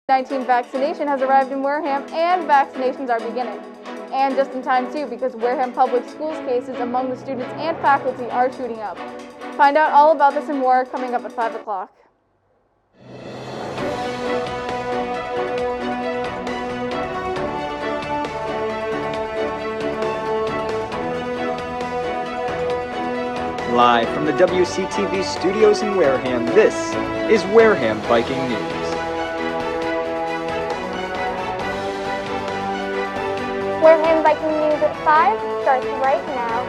COVID-19 vaccination has arrived in Wareham and vaccinations are beginning. And just in time too, because Wareham Public Schools cases among the students and faculty are shooting up. Find out all about this and more coming up at 5 o'clock. Live from the WCTV studios in Wareham, this is Wareham Viking News. Wareham Viking News at 5 starts right now.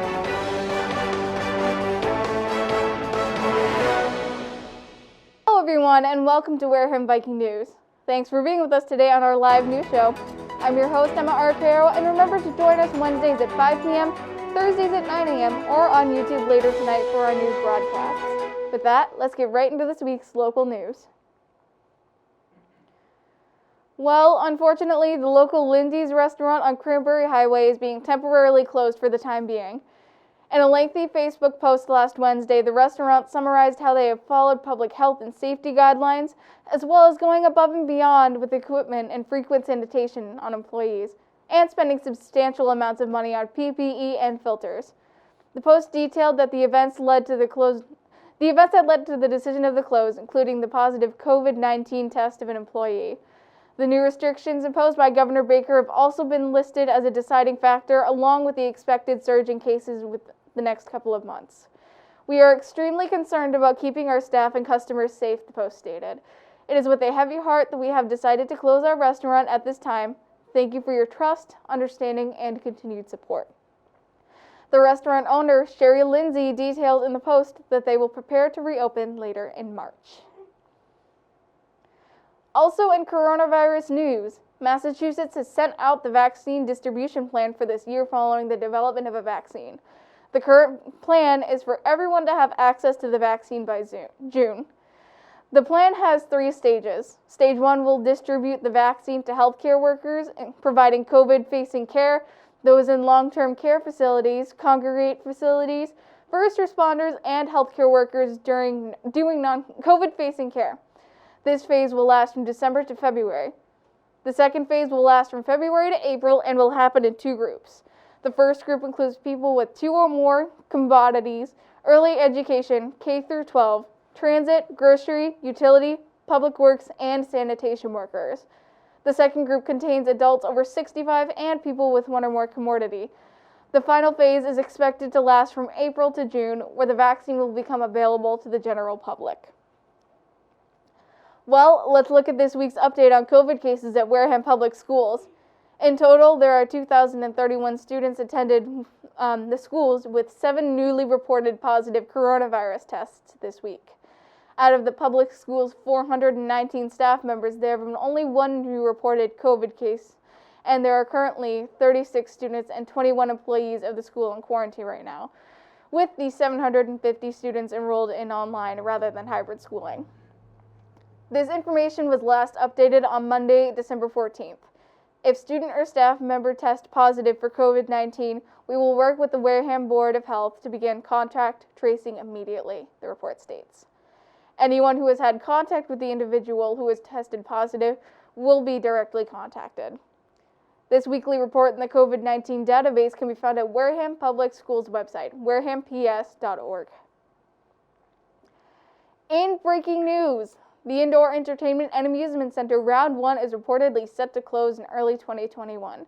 Hello everyone and welcome to Wareham Viking News. Thanks for being with us today on our live news show. I'm your host Emma Arcaro, and remember to join us Wednesdays at 5 p.m., Thursdays at 9 a.m., or on YouTube later tonight for our news broadcasts. With that, let's get right into this week's local news. Well, unfortunately, the local Lindsey's restaurant on Cranberry Highway is being temporarily closed for the time being. In a lengthy Facebook post last Wednesday, the restaurant summarized how they have followed public health and safety guidelines, as well as going above and beyond with equipment and frequent sanitation on employees, and spending substantial amounts of money on PPE and filters. The post detailed that the events that led to the decision of the close, including the positive COVID-19 test of an employee. The new restrictions imposed by Governor Baker have also been listed as a deciding factor, along with the expected surge in cases with the next couple of months. We are extremely concerned about keeping our staff and customers safe, the post stated. It is with a heavy heart that we have decided to close our restaurant at this time. Thank you for your trust, understanding, and continued support. The restaurant owner, Sherry Lindsey, detailed in the post that they will prepare to reopen later in March. Also in coronavirus news, Massachusetts has sent out the vaccine distribution plan for this year following the development of a vaccine. The current plan is for everyone to have access to the vaccine by June. The plan has 3 stages. Stage 1 will distribute the vaccine to healthcare workers providing COVID-facing care, those in long-term care facilities, congregate facilities, first responders, and healthcare workers doing non-COVID-facing care. This phase will last from December to February. The second phase will last from February to April and will happen in 2 groups. The first group includes people with 2 or more commodities, early education, K through 12, transit, grocery, utility, public works, and sanitation workers. The second group contains adults over 65 and people with 1 or more commodity. The final phase is expected to last from April to June, where the vaccine will become available to the general public. Well, let's look at this week's update on COVID cases at Wareham Public Schools. In total, there are 2,031 students attended the schools with 7 newly reported positive coronavirus tests this week. Out of the public schools' 419 staff members, there have been only 1 new reported COVID case, and there are currently 36 students and 21 employees of the school in quarantine right now, with the 750 students enrolled in online rather than hybrid schooling. This information was last updated on Monday, December 14th. If student or staff member test positive for COVID-19, we will work with the Wareham Board of Health to begin contact tracing immediately, the report states. Anyone who has had contact with the individual who has tested positive will be directly contacted. This weekly report in the COVID-19 database can be found at Wareham Public Schools website, warehamps.org. In breaking news, the Indoor Entertainment and Amusement Center Round 1 is reportedly set to close in early 2021.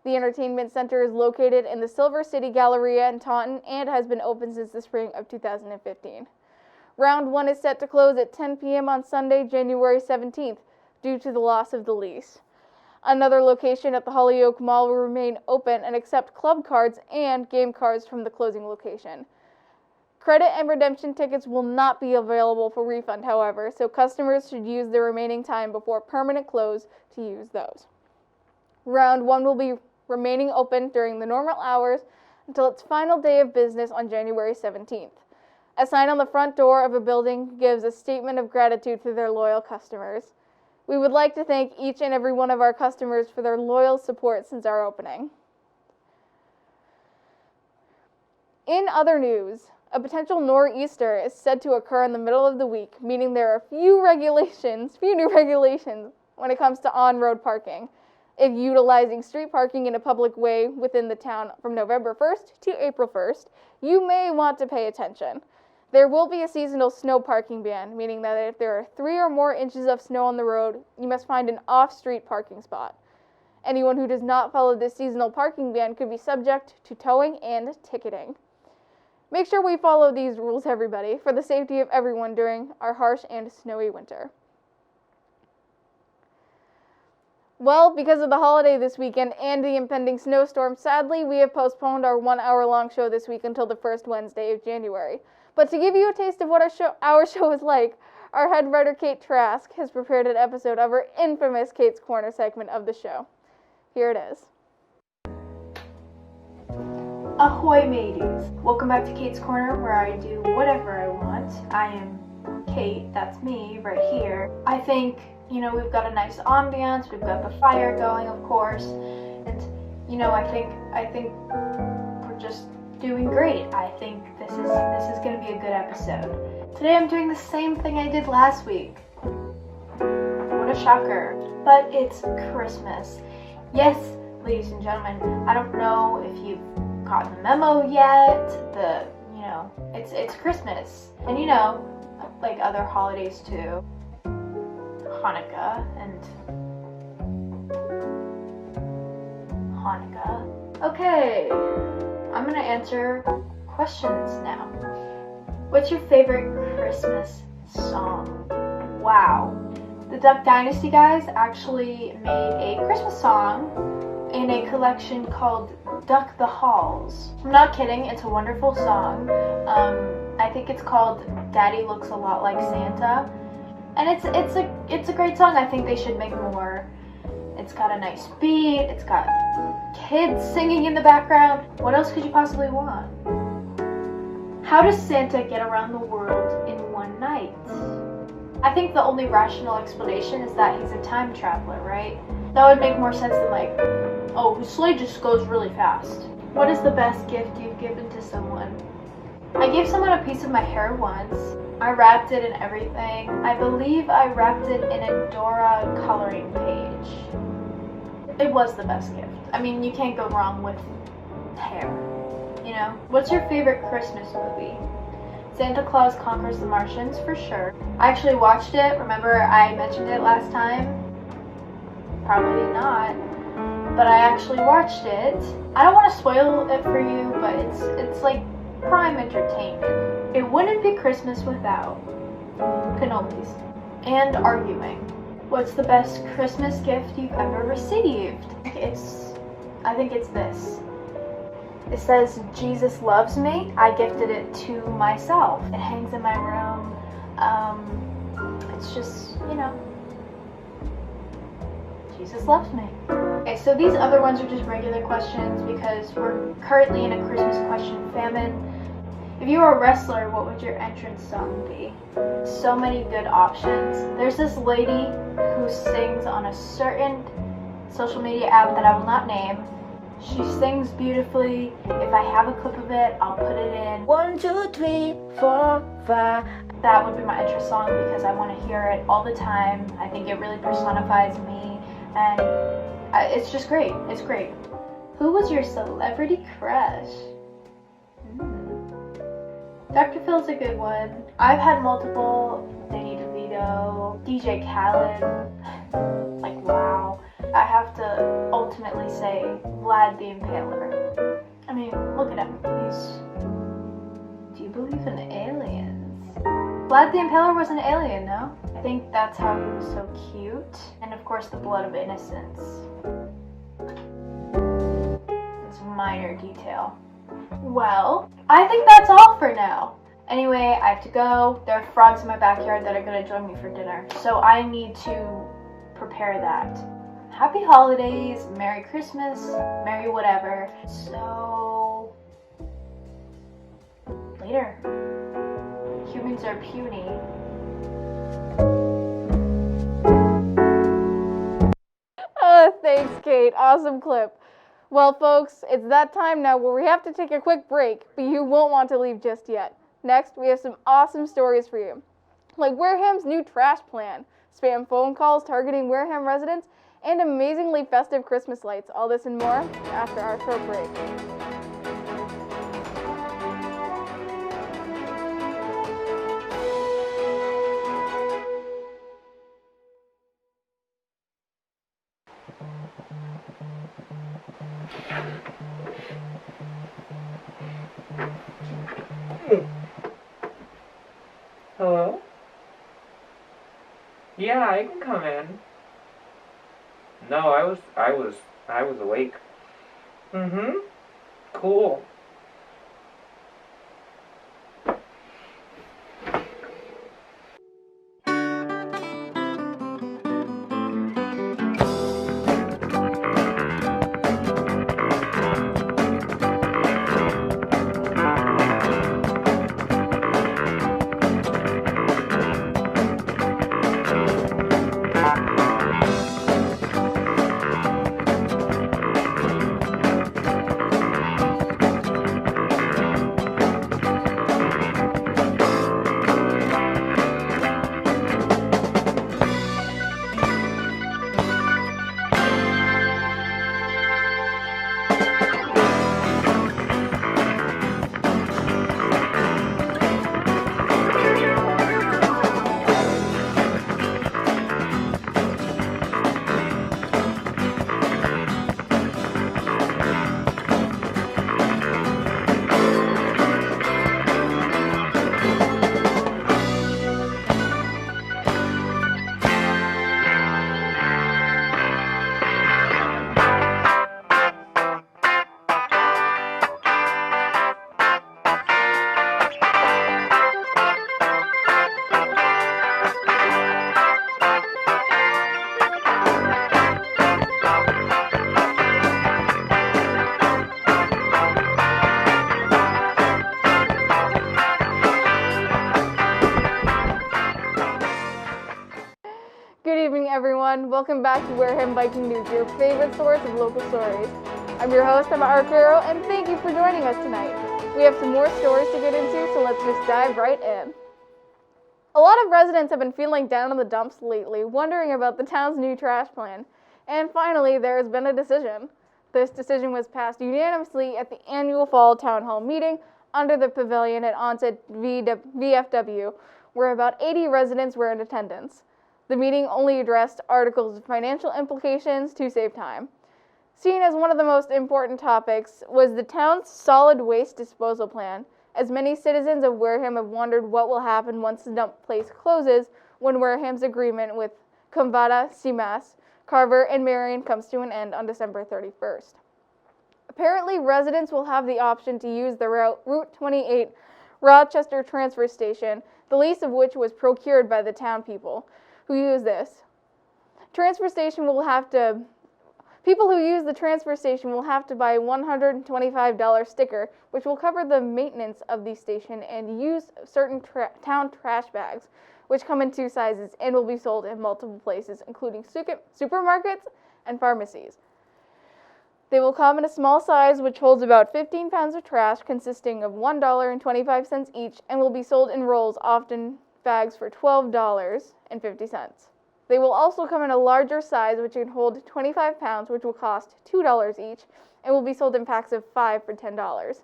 The entertainment center is located in the Silver City Galleria in Taunton and has been open since the spring of 2015. Round 1 is set to close at 10 p.m. on Sunday, January 17th, due to the loss of the lease. Another location at the Hollyoak Mall will remain open and accept club cards and game cards from the closing location. Credit and redemption tickets will not be available for refund, however, so customers should use the remaining time before permanent close to use those. Round 1 will be remaining open during the normal hours until its final day of business on January 17th. A sign on the front door of a building gives a statement of gratitude to their loyal customers. We would like to thank each and every one of our customers for their loyal support since our opening. In other news, a potential Noreaster is said to occur in the middle of the week, meaning there are few new regulations when it comes to on-road parking. If utilizing street parking in a public way within the town from November 1st to April 1st, you may want to pay attention. There will be a seasonal snow parking ban, meaning that if there are 3 or more inches of snow on the road, you must find an off-street parking spot. Anyone who does not follow this seasonal parking ban could be subject to towing and ticketing. Make sure we follow these rules, everybody, for the safety of everyone during our harsh and snowy winter. Well, because of the holiday this weekend and the impending snowstorm, sadly, we have postponed our 1-hour-long show this week until the first Wednesday of January. But to give you a taste of what our show is like, our head writer, Kate Trask, has prepared an episode of her infamous Kate's Corner segment of the show. Here it is. Ahoy, mateys! Welcome back to Kate's Corner, where I do whatever I want. I am Kate, that's me, right here. I think, we've got a nice ambiance, we've got the fire going, of course, and, I think we're just doing great. I think this is going to be a good episode. Today I'm doing the same thing I did last week. What a shocker. But it's Christmas. Yes, ladies and gentlemen, I don't know if you've gotten the memo yet. It's Christmas. And like other holidays too. Hanukkah. Okay, I'm gonna answer questions now. What's your favorite Christmas song? Wow. The Duck Dynasty guys actually made a Christmas song in a collection called Duck the Halls. I'm not kidding, it's a wonderful song. I think it's called Daddy Looks a Lot Like Santa. And it's a great song. I think they should make more. It's got a nice beat, it's got kids singing in the background. What else could you possibly want? How does Santa get around the world in one night? I think the only rational explanation is that he's a time traveler, right? That would make more sense than his sleigh just goes really fast. What is the best gift you've given to someone? I gave someone a piece of my hair once. I wrapped it in everything. I believe I wrapped it in a Dora coloring page. It was the best gift. I mean, you can't go wrong with hair, What's your favorite Christmas movie? Santa Claus Conquers the Martians, for sure. I actually watched it. Remember I mentioned it last time? Probably not. But I actually watched it. I don't want to spoil it for you, but it's like prime entertainment. It wouldn't be Christmas without cannolis and arguing. What's the best Christmas gift you've ever received? I think it's this. It says, Jesus loves me. I gifted it to myself. It hangs in my room. It's just, Jesus loves me. Okay, so these other ones are just regular questions because we're currently in a Christmas question famine. If you were a wrestler, what would your entrance song be? So many good options. There's this lady who sings on a certain social media app that I will not name. She sings beautifully. If I have a clip of it, I'll put it in. 1, 2, 3, 4, 5. That would be my entrance song because I want to hear it all the time. I think it really personifies me, and it's just great. It's great. Who was your celebrity crush? Dr. Phil's a good one. I've had multiple. Danny DeVito, DJ Khaled. Like, wow. I have to ultimately say Vlad the Impaler. I mean, look at him. Do you believe in aliens? Vlad the Impaler was an alien, no? I think that's how he was so cute. And of course, the blood of innocence. It's a minor detail. Well, I think that's all for now. Anyway, I have to go. There are frogs in my backyard that are going to join me for dinner. So I need to prepare that. Happy holidays, Merry Christmas, Merry whatever. So, later. Humans are puny. Thanks, Kate. Awesome clip. Well, folks, it's that time now where we have to take a quick break, but you won't want to leave just yet. Next, we have some awesome stories for you, like Wareham's new trash plan, spam phone calls targeting Wareham residents, and amazingly festive Christmas lights. All this and more after our short break. Hello? Yeah, I can come in. No, I was awake. Mm-hmm. Cool. Good evening, everyone. Welcome back to Wareham Viking News, your favorite source of local stories. I'm your host, Emma Arcaro, and thank you for joining us tonight. We have some more stories to get into, so let's just dive right in. A lot of residents have been feeling down in the dumps lately, wondering about the town's new trash plan. And finally, there has been a decision. This decision was passed unanimously at the annual fall town hall meeting under the pavilion at Onset VFW, where about 80 residents were in attendance. The meeting only addressed articles of financial implications to save time. Seen as one of the most important topics was the town's solid waste disposal plan, as many citizens of Wareham have wondered what will happen once the dump place closes when Wareham's agreement with Comvada, Seamas, Carver, and Marion comes to an end on December 31st. Apparently, residents will have the option to use the Route 28 Rochester transfer station, the lease of which was procured by the town people who use this. People who use the transfer station will have to buy a $125 sticker, which will cover the maintenance of the station, and use certain town trash bags, which come in two sizes and will be sold in multiple places, including supermarkets and pharmacies. They will come in a small size, which holds about 15 pounds of trash, consisting of $1.25 each, and will be sold in rolls, often bags, for $12.50. They will also come in a larger size, which can hold 25 pounds, which will cost $2 each, and will be sold in packs of 5 for $10.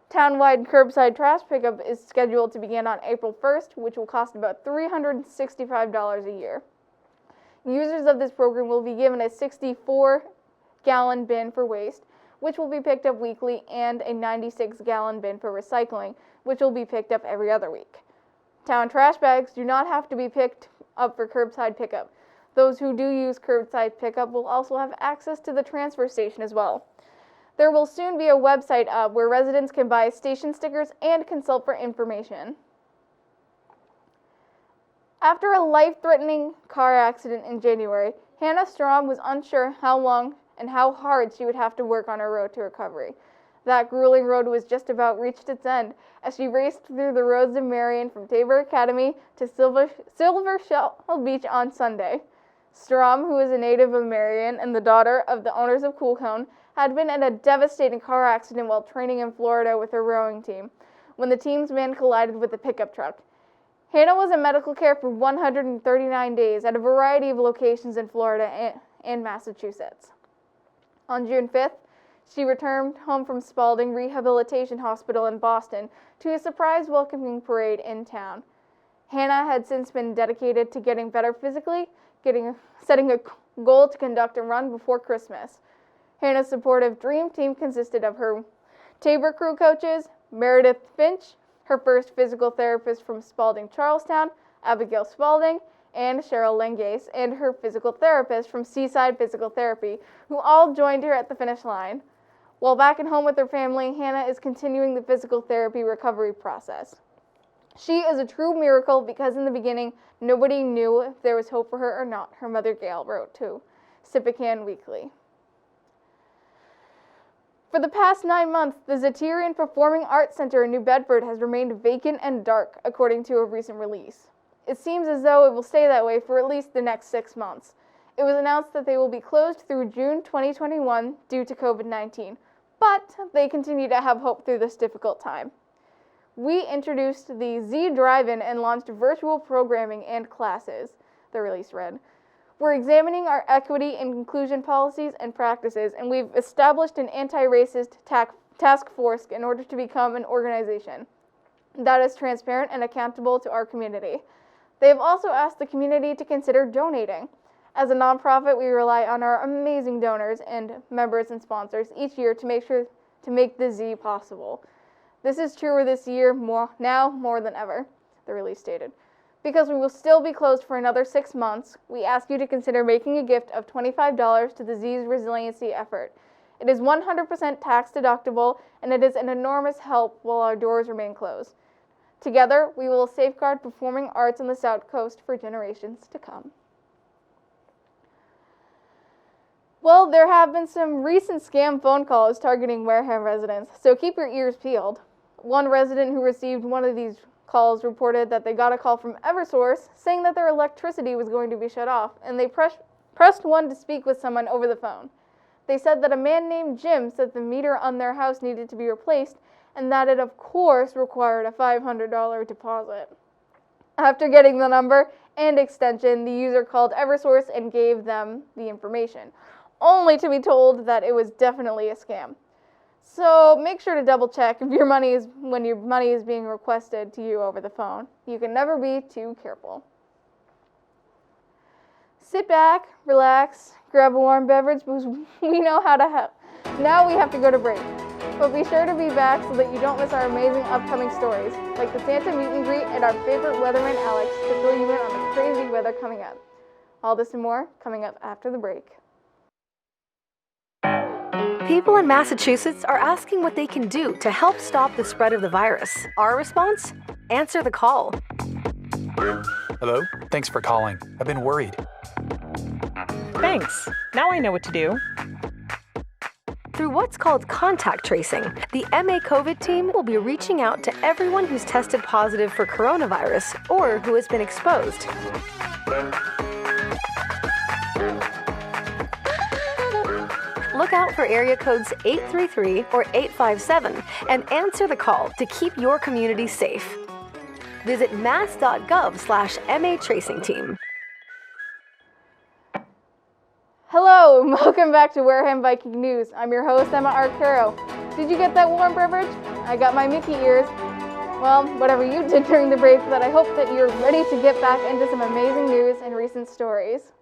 Townwide curbside trash pickup is scheduled to begin on April 1st, which will cost about $365 a year. Users of this program will be given a 64-gallon bin for waste, which will be picked up weekly, and a 96-gallon bin for recycling, which will be picked up every other week. Town trash bags do not have to be picked up for curbside pickup. Those who do use curbside pickup will also have access to the transfer station as well. There will soon be a website up where residents can buy station stickers and consult for information. After a life-threatening car accident in January, Hannah Strom was unsure how long and how hard she would have to work on her road to recovery. That grueling road was just about reached its end as she raced through the roads of Marion from Tabor Academy to Silver Shell Beach on Sunday. Strom, who is a native of Marion and the daughter of the owners of Cool Cone, had been in a devastating car accident while training in Florida with her rowing team, when the team's van collided with a pickup truck. Hannah was in medical care for 139 days at a variety of locations in Florida and Massachusetts. On June 5th, she returned home from Spalding Rehabilitation Hospital in Boston to a surprise welcoming parade in town. Hannah had since been dedicated to getting better physically, setting a goal to conduct a run before Christmas. Hannah's supportive dream team consisted of her Tabor crew coaches, Meredith Finch, her first physical therapist from Spalding Charlestown, Abigail Spalding, and Cheryl Lengace, and her physical therapist from Seaside Physical Therapy, who all joined her at the finish line. While back at home with her family, Hannah is continuing the physical therapy recovery process. She is a true miracle because in the beginning, nobody knew if there was hope for her or not, her mother Gail wrote to Sipican Weekly. For the past 9 months, the Zatirian Performing Arts Center in New Bedford has remained vacant and dark, according to a recent release. It seems as though it will stay that way for at least the next 6 months. It was announced that they will be closed through June 2021 due to COVID-19, but they continue to have hope through this difficult time. We introduced the Z Drive-In and launched virtual programming and classes, the release read. We're examining our equity and inclusion policies and practices, and we've established an anti-racist task force in order to become an organization that is transparent and accountable to our community. They have also asked the community to consider donating. As a nonprofit, we rely on our amazing donors and members and sponsors each year to make the Z possible. This is truer this year more than ever, the release stated. Because we will still be closed for another 6 months, we ask you to consider making a gift of $25 to the Z's resiliency effort. It is 100% tax deductible, and it is an enormous help while our doors remain closed. Together, we will safeguard performing arts on the South Coast for generations to come. Well, there have been some recent scam phone calls targeting Wareham residents, so keep your ears peeled. One resident who received one of these calls reported that they got a call from Eversource saying that their electricity was going to be shut off, and they pressed one to speak with someone over the phone. They said that a man named Jim said the meter on their house needed to be replaced, and that it of course required a $500 deposit. After getting the number and extension, the user called Eversource and gave them the information, only to be told that it was definitely a scam. So make sure to double check when your money is being requested to you over the phone. You can never be too careful. Sit back, relax, grab a warm beverage because we know how to help. Now we have to go to break. But be sure to be back so that you don't miss our amazing upcoming stories, like the Santa meet and greet and our favorite weatherman Alex to fill you in on the crazy weather coming up. All this and more coming up after the break. People in Massachusetts are asking what they can do to help stop the spread of the virus. Our response? Answer the call. Hello? Thanks for calling. I've been worried. Thanks. Now I know what to do. Through what's called contact tracing, the MA COVID team will be reaching out to everyone who's tested positive for coronavirus or who has been exposed. Look out for area codes 833 or 857 and answer the call to keep your community safe. Visit mass.gov/MA Tracing Team. Hello, and welcome back to Wareham Viking News. I'm your host, Emma Arcaro. Did you get that warm beverage? I got my Mickey ears. Well, whatever you did during the break, but I hope that you're ready to get back into some amazing news and recent stories.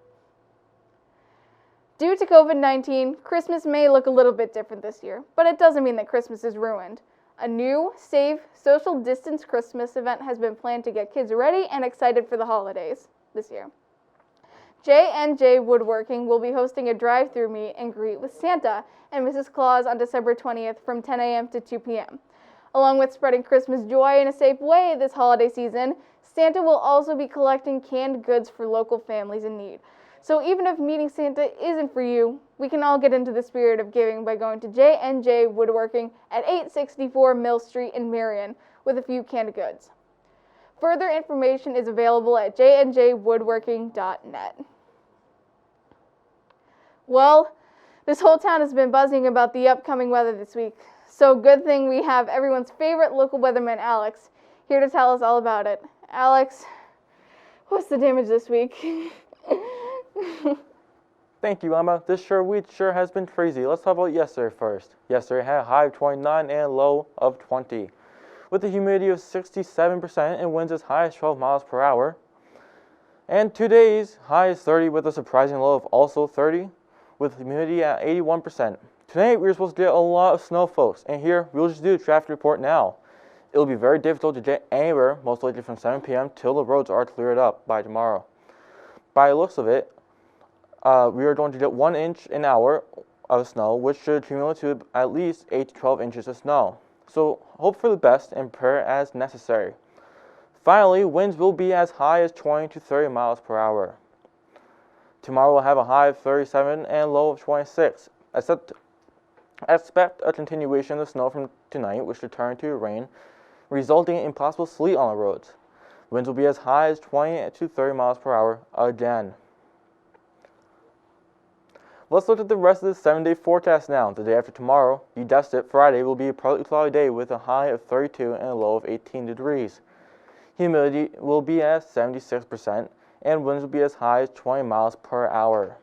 Due to COVID-19, Christmas may look a little bit different this year, but it doesn't mean that Christmas is ruined. A new, safe, social distance Christmas event has been planned to get kids ready and excited for the holidays this year. J&J Woodworking will be hosting a drive-through meet and greet with Santa and Mrs. Claus on December 20th from 10 a.m. to 2 p.m. Along with spreading Christmas joy in a safe way this holiday season, Santa will also be collecting canned goods for local families in need. So even if meeting Santa isn't for you, we can all get into the spirit of giving by going to J&J Woodworking at 864 Mill Street in Marion with a few canned goods. Further information is available at jnjwoodworking.net. Well, this whole town has been buzzing about the upcoming weather this week, so good thing we have everyone's favorite local weatherman, Alex, here to tell us all about it. Alex, what's the damage this week? Thank you, Emma. This week sure has been crazy. Let's talk about yesterday first. Yesterday had a high of 29 and a low of 20, with a humidity of 67% and winds as high as 12 miles per hour. And today's high is 30 with a surprising low of also 30, with humidity at 81%. Tonight we were supposed to get a lot of snow, folks, and here we'll just do a traffic report now. It will be very difficult to get anywhere, most likely from 7 p.m. till the roads are cleared up by tomorrow. By the looks of it, we are going to get 1 inch an hour of snow, which should accumulate to at least 8 to 12 inches of snow. So hope for the best and prepare as necessary. Finally, winds will be as high as 20 to 30 miles per hour. Tomorrow we'll have a high of 37 and a low of 26. Expect a continuation of snow from tonight, which should turn to rain, resulting in possible sleet on the roads. Winds will be as high as 20 to 30 miles per hour again. Let's look at the rest of the 7-day forecast now. The day after tomorrow, you guessed it, Friday will be a partly cloudy day with a high of 32 and a low of 18 degrees. Humidity will be at 76% and winds will be as high as 20 miles per hour.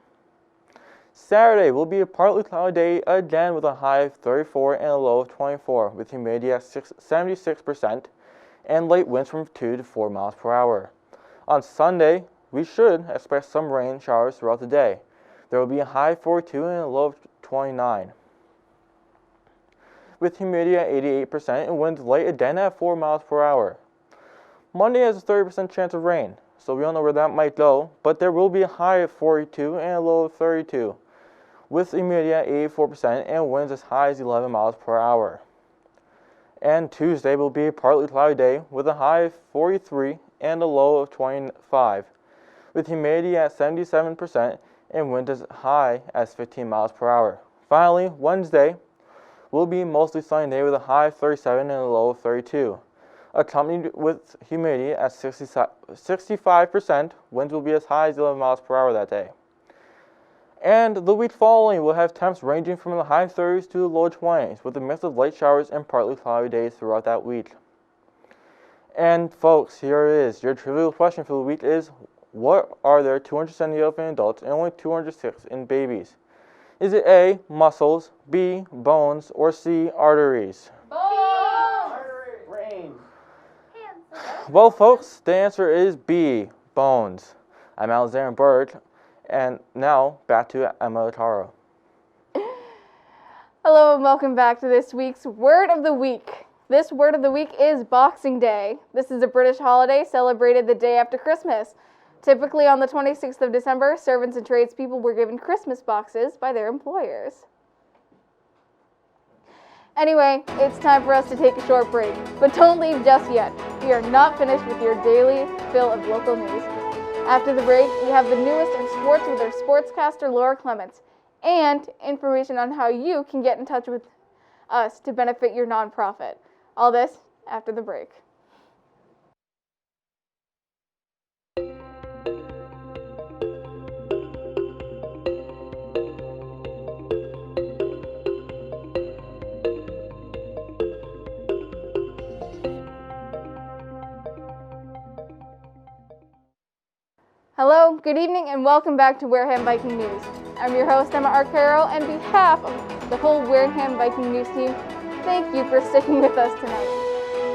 Saturday will be a partly cloudy day again with a high of 34 and a low of 24, with humidity at 76% and light winds from 2 to 4 miles per hour. On Sunday, we should expect some rain showers throughout the day. There will be a high of 42 and a low of 29, with humidity at 88% and winds light again at 4 miles per hour. Monday has a 30% chance of rain, so we don't know where that might go, but there will be a high of 42 and a low of 32, with humidity at 84% and winds as high as 11 miles per hour. And Tuesday will be a partly cloudy day with a high of 43 and a low of 25, with humidity at 77% and wind as high as 15 miles per hour. Finally, Wednesday will be a mostly sunny day with a high of 37 and a low of 32. Accompanied with humidity at 65%, winds will be as high as 11 miles per hour that day. And the week following will have temps ranging from the high 30s to the low 20s, with a mix of light showers and partly cloudy days throughout that week. And folks, here it is. Your trivial question for the week is, what are there 270 of in adults and only 206 in babies? Is it A, muscles, B, bones, or C, arteries? Well, folks, the answer is B, bones. I'm Alexander Bird, and now back to Emma Taro. Hello and welcome back to this week's Word of the Week. This Word of the Week is Boxing Day. This is a British holiday celebrated the day after Christmas. Typically on the 26th of December, servants and tradespeople were given Christmas boxes by their employers. Anyway, it's time for us to take a short break, but don't leave just yet. We are not finished with your daily fill of local news. After the break, we have the newest in sports with our sportscaster Laura Clements, and information on how you can get in touch with us to benefit your nonprofit. All this after the break. Hello, good evening, and welcome back to Wareham Viking News. I'm your host, Emma Arcaro, and on behalf of the whole Wareham Viking News team, thank you for sticking with us tonight.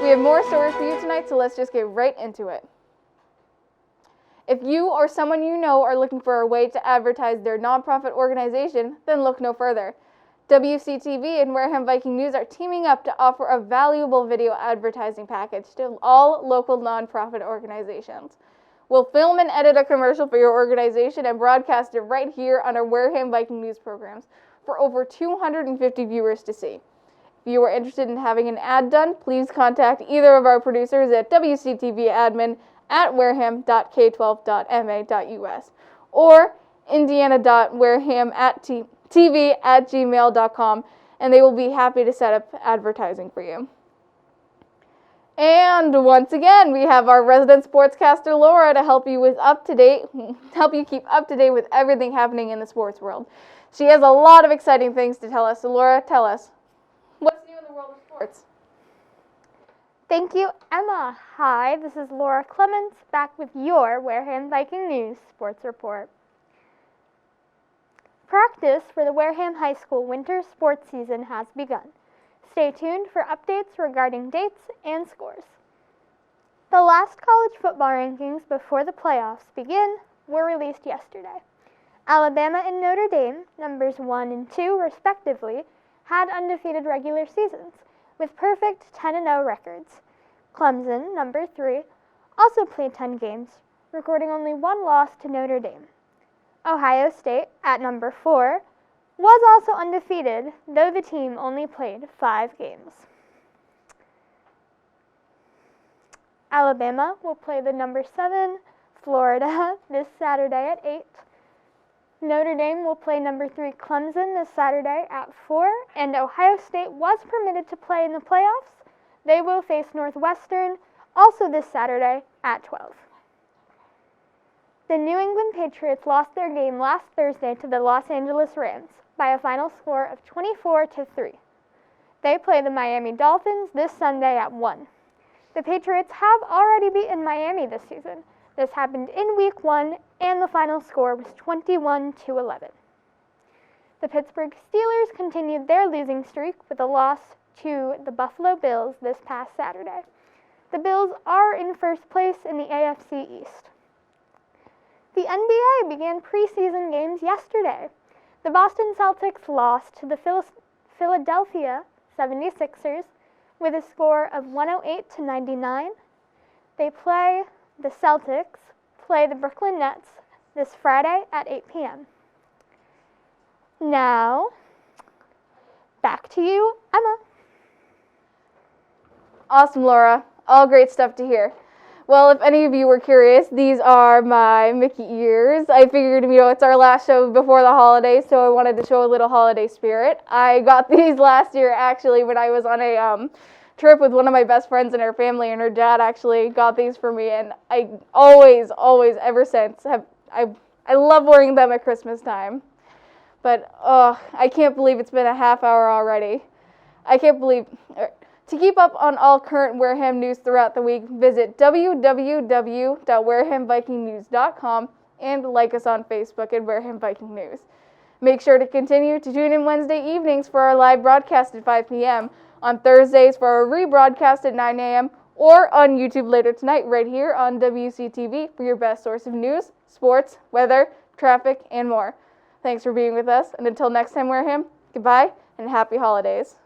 We have more stories for you tonight, so let's just get right into it. If you or someone you know are looking for a way to advertise their nonprofit organization, then look no further. WCTV and Wareham Viking News are teaming up to offer a valuable video advertising package to all local nonprofit organizations. We'll film and edit a commercial for your organization and broadcast it right here on our Wareham Viking News programs for over 250 viewers to see. If you are interested in having an ad done, please contact either of our producers at wctvadmin@wareham.k12.ma.us or indiana.wareham@tv@gmail.com, and they will be happy to set up advertising for you. And once again, we have our resident sportscaster Laura to help you keep up to date with everything happening in the sports world. She has a lot of exciting things to tell us. So Laura, tell us, what's new in the world of sports? Thank you, Emma. Hi, this is Laura Clements, back with your Wareham Viking News Sports Report. Practice for the Wareham High School winter sports season has begun. Stay tuned for updates regarding dates and scores. The last college football rankings before the playoffs begin were released yesterday. Alabama and Notre Dame, numbers 1 and 2 respectively, had undefeated regular seasons with perfect 10-0 records. Clemson, number 3, also played 10 games, recording only 1 loss to Notre Dame. Ohio State, at number 4, was also undefeated, though the team only played 5 games. Alabama will play the number 7, Florida, this Saturday at 8. Notre Dame will play number 3, Clemson, this Saturday at 4, and Ohio State was permitted to play in the playoffs. They will face Northwestern, also this Saturday at 12. The New England Patriots lost their game last Thursday to the Los Angeles Rams by a final score of 24-3. They play the Miami Dolphins this Sunday at 1. The Patriots have already beaten Miami this season. This happened in Week 1, and the final score was 21-11. The Pittsburgh Steelers continued their losing streak with a loss to the Buffalo Bills this past Saturday. The Bills are in first place in the AFC East. The NBA began preseason games yesterday. The Boston Celtics lost to the Philadelphia 76ers with a score of 108-99. The Celtics play the Brooklyn Nets this Friday at 8 p.m. Now, back to you, Emma. Awesome, Laura. All great stuff to hear. Well, if any of you were curious, these are my Mickey ears. I figured, it's our last show before the holidays, so I wanted to show a little holiday spirit. I got these last year, actually, when I was on a trip with one of my best friends and her family, and her dad actually got these for me, and I always, ever since, I love wearing them at Christmas time. But, I can't believe it's been a half hour already. To keep up on all current Wareham news throughout the week, visit www.warehamvikingnews.com and like us on Facebook at Wareham Viking News. Make sure to continue to tune in Wednesday evenings for our live broadcast at 5 p.m., on Thursdays for our rebroadcast at 9 a.m., or on YouTube later tonight right here on WCTV for your best source of news, sports, weather, traffic, and more. Thanks for being with us, and until next time, Wareham, goodbye and happy holidays.